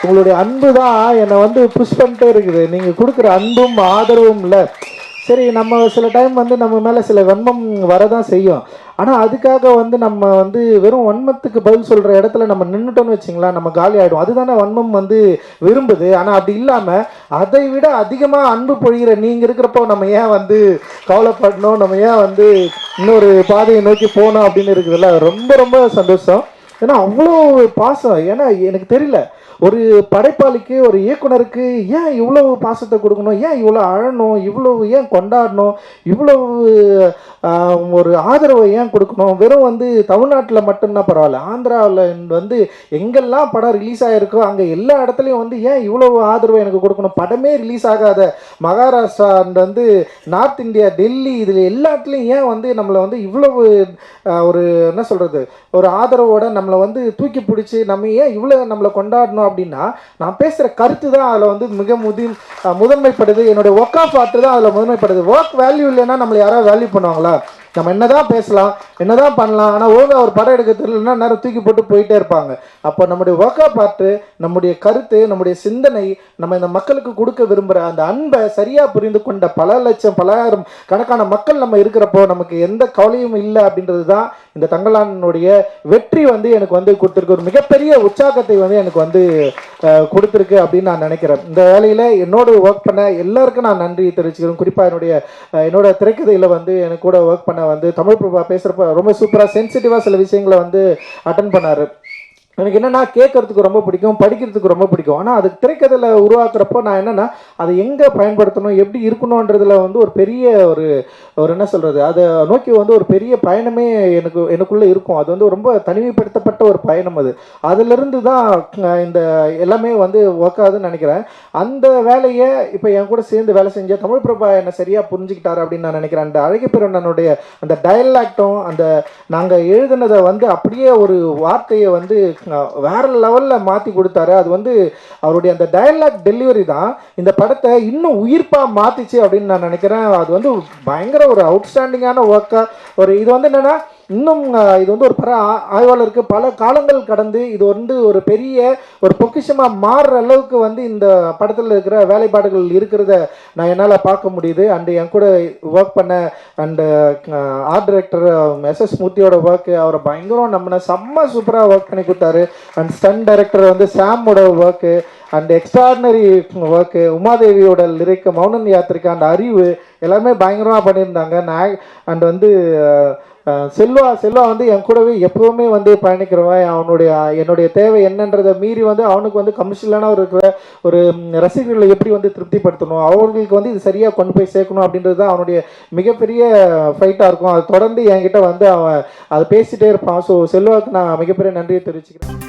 உங்களுடைய அன்பு தான் என்னை வந்து புஷ் பண்ணிட்டே இருக்குது. நீங்கள் கொடுக்குற அன்பும் ஆதரவும் இல்லை. சரி, நம்ம சில டைம் வந்து நம்ம மேலே சில வன்மம் வரதான் செய்யும். ஆனால் அதுக்காக வந்து நம்ம வந்து வெறும் வன்மத்துக்கு பதில் சொல்கிற இடத்துல நம்ம நின்றுட்டோன்னு வச்சிங்களா, நம்ம காலி ஆகிடும். அதுதானே வன்மம் வந்து விரும்புது. ஆனால் அப்படி இல்லாமல் அதை விட அதிகமாக அன்பு பொழிகிற நீங்கள் இருக்கிறப்போ நம்ம ஏன் வந்து கவலைப்படணும், நம்ம ஏன் வந்து இன்னொரு பாதையை நோக்கி போகணும் அப்படின்னு இருக்குதுல்ல. ரொம்ப ரொம்ப சந்தோஷம். ஏன்னா அவ்வளோ பாசம். ஏன்னா எனக்கு தெரியல, ஒரு படைப்பாளிக்கு ஒரு இயக்குனருக்கு ஏன் இவ்வளவு பாசத்தை கொடுக்கணும், ஏன் இவ்வளோ அழணும், இவ்வளவு ஏன் கொண்டாடணும், இவ்வளவு ஒரு ஆதரவை ஏன் கொடுக்கணும். வெறும் வந்து தமிழ்நாட்டில் மட்டும்தான் பரவாயில்ல, ஆந்திராவில் வந்து எங்கெல்லாம் படம் ரிலீஸ் ஆகிருக்கோ அங்கே எல்லா இடத்துலையும் வந்து ஏன் இவ்வளவு ஆதரவை எனக்கு கொடுக்கணும். படமே ரிலீஸ் ஆகாத மகாராஷ்டிரா வந்து நார்த் இந்தியா, டெல்லி, இதில் எல்லா இடத்துலையும் ஏன் வந்து நம்மளை வந்து இவ்வளவு ஒரு என்ன சொல்கிறது, ஒரு ஆதரவோடு நம்மளை வந்து தூக்கி பிடிச்சி நம்ம ஏன் இவ்வளோ நம்மளை கொண்டாடணும் அப்படின்னா, நான் பேசுகிற கருத்து தான் அதில் வந்து மிக முதன்மைப்படுது. என்னுடைய ஒர்க் ஆஃப் ஆர்ட் தான் அதில் முதன்மைப்படுது. ஒர்க் வேல்யூ இல்லைன்னா நம்மளை யாராவது வேல்யூ பண்ணுவாங்களா? நம்ம என்னதான் பேசலாம், என்னதான் பண்ணலாம், ஆனால் ஒழுங்காக ஒரு படம் எடுக்க தெரியலன்னா நேரம் தூக்கி போட்டு போயிட்டே இருப்பாங்க. அப்போ நம்முடைய ஒர்க் ஆஃப் ஆர்ட், நம்முடைய கருத்து, நம்முடைய சிந்தனை, நம்ம இந்த மக்களுக்கு கொடுக்க விரும்புகிற அந்த அன்பை சரியாக புரிந்து கொண்ட பல லட்சம் பலாயிரம் கணக்கான மக்கள் நம்ம இருக்கிறப்போ நமக்கு எந்த கவலையும் இல்லை. அப்படின்றது தான் இந்த தங்கலானுடைய வெற்றி வந்து எனக்கு வந்து கொடுத்துருக்கு. ஒரு மிகப்பெரிய உற்சாகத்தை வந்து எனக்கு வந்து கொடுத்துருக்கு அப்படின்னு நான் நினைக்கிறேன். இந்த வேலையில் என்னோட ஒர்க் பண்ண எல்லாருக்கும் நான் நன்றி தெரிவிச்சுக்கிறேன். குறிப்பாக என்னோட திரைக்கதையில் வந்து எனக்கு கூட ஒர்க் பண்ண வந்து தமிழ் பிரபா பேசுகிறப்ப ரொம்ப சூப்பராக சென்சிட்டிவாக சில விஷயங்களை வந்து அட்டன் பண்ணார். எனக்கு என்னென்னா, கேட்கறதுக்கு ரொம்ப பிடிக்கும், படிக்கிறதுக்கு ரொம்ப பிடிக்கும். ஆனால் அது திரைக்கதையில் உருவாக்குறப்போ நான் என்னென்னா அதை எங்கே பயன்படுத்தணும், எப்படி இருக்கணுன்றதில் வந்து ஒரு பெரிய ஒரு என்ன சொல்கிறது, அதை நோக்கி வந்து ஒரு பெரிய பயணமே எனக்குள்ளே இருக்கும். அது வந்து ரொம்ப தனிமைப்படுத்தப்பட்ட ஒரு பயணம். அதிலிருந்து தான் இந்த எல்லாமே வந்து ஒர்க் ஆகுதுன்னு நினைக்கிறேன். அந்த வேலையை இப்போ என் கூட சேர்ந்து வேலை செஞ்ச தமிழ் பிரபா என்னை சரியாக புரிஞ்சுக்கிட்டாரு அப்படின்னு நான் நினைக்கிறேன். அந்த அழகிப்பிரனுடைய அந்த டயலாக்டும் அந்த நாங்கள் எழுதினதை வந்து அப்படியே ஒரு வார்த்தையை வந்து வேற லெவலில் மாற்றி கொடுத்தாரு. அது வந்து அவருடைய அந்த டயலாக் டெலிவரி தான் இந்த படத்தை இன்னும் உயிர்ப்பாக மாற்றிச்சு அப்படின்னு நான் நினைக்கிறேன். அது வந்து பயங்கர ஒரு அவுட்ஸ்டாண்டிங்கான ஒர்க்காக இது வந்து என்னென்னா, இன்னும் இது வந்து ஒரு ஆய்வாளருக்கு பல காலங்கள் கடந்து இது வந்து ஒரு பெரிய ஒரு பொக்கிஷமாக மாறுற அளவுக்கு வந்து இந்த படத்தில் இருக்கிற வேலைப்பாடுகள் இருக்கிறத நான் என்னால் பார்க்க முடியுது. அண்டு என் கூட ஒர்க் பண்ண அண்டு ஆர்ட் டைரக்டர் எஸ்எஸ் மூர்த்தியோட ஒர்க்கு, அவரை பயங்கரம் நம்மளை செம்ம சூப்பராக ஒர்க் பண்ணி கொடுத்தாரு. அண்ட் ஸ்டன் டைரக்டர் வந்து சாமோட ஒர்க்கு அண்ட் எக்ஸ்ட்ராடினரி ஒர்க்கு, உமாதேவியோட லிரிக், மௌனன் யாத்திரிக்கா, அந்த அறிவு எல்லாமே பயங்கரமாக பண்ணியிருந்தாங்க. அண்ட் வந்து செல்வா வந்து என் கூடவே எப்பவுமே வந்து பயணிக்கிறவன். என்னுடைய தேவை என்னன்றதை மீறி வந்து அவனுக்கு வந்து கமர்ஷியலான ஒரு ரசிகர்களை எப்படி வந்து திருப்திப்படுத்தணும், அவர்களுக்கு வந்து இது சரியாக கொண்டு போய் சேர்க்கணும் அப்படின்றது தான் அவனுடைய மிகப்பெரிய ஃபைட்டாக இருக்கும். அது தொடர்ந்து என்கிட்ட வந்து அவன் அதை பேசிகிட்டே இருப்பான். ஸோ செல்வாவுக்கு நான் மிகப்பெரிய நன்றியை தெரிவிச்சுக்கிறேன்.